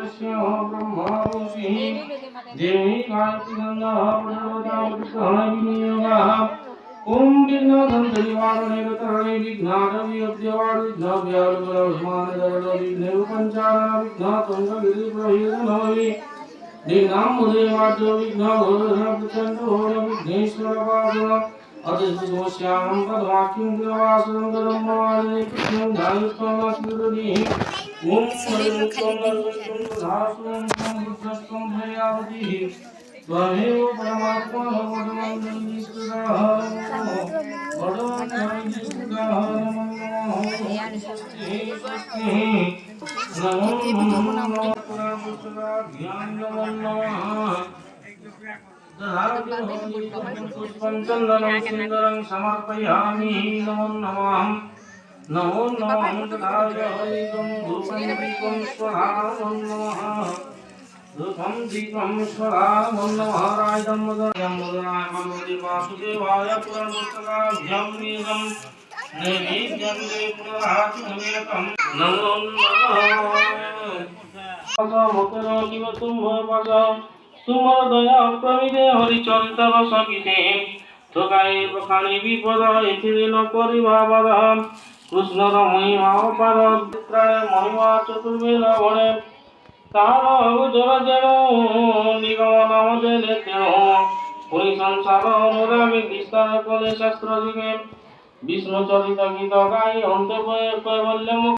तस्य ब्रह्मा ऋषिः देवी गायत्री गन्धः प्रचोदयामृतः ओम विघ्नधंसरिवारणे रतरणे विघ्नाटविद्यवाड विघ्नव्यालुपरस्मानदरद विघ्नरूपञ्चारण विघ्नतुण्डगिरिप्रभेदनोहि विघ्नाम्बुदेवाद्यो विघ्नघोरप्रचण्डघोर विघ्नेश्वरपादः अतिसुदोष्यामं पदवाक्यं कृतवासनं गदम्बवादने कृष्णं ध्यायत्वमस्मृतिः ओम हरिमुखं धासुं बुद्धस्त्वं भयावतिः त्वमेव परमात्मा भगवन्तं पुष्पञ्चन्दनं सुन्दरं समर्पयामि नमो नमः नमो नमः तदाजयं धूपं दीपं स्वाहा नमो नमः धूपं दीपं स्वाहा नमो नमः राजं मुदराय भगवते वासुदेवाय पुराणपुस्तकाभ्यां नीलं नैवेद्यं देवपुराहातिनिवेदं नमो नमः मोकरोगिव तुम्भपद तुमर दया प्रमिदे हरिचरित रसगीते थकाए बखानी विपद एथिरे न परिभाबद कृष्णर महिमा अपार चित्राय महिमा चतुर्वेद भणे तार अवजर जेण निगम नाम देले तेण पुनि संसार अनुरागे विस्तार कले शास्त्र दिगे विष्णु चरित गीत गाई अन्त कैवल्य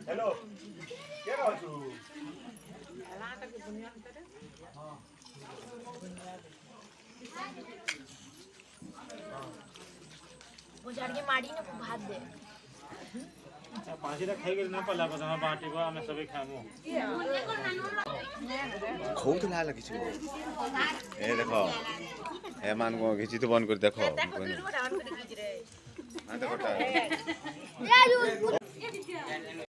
हेलो के रहछु बुझाड़िए माड़ी ने भात दे पाँचीटा खाइकରି न पल्ला बजामा बाँटेको ଆମେ सबै खामु खूब तो लाल किसी ए देखो ए मान को घिची तो बंद कर देखो हां देखो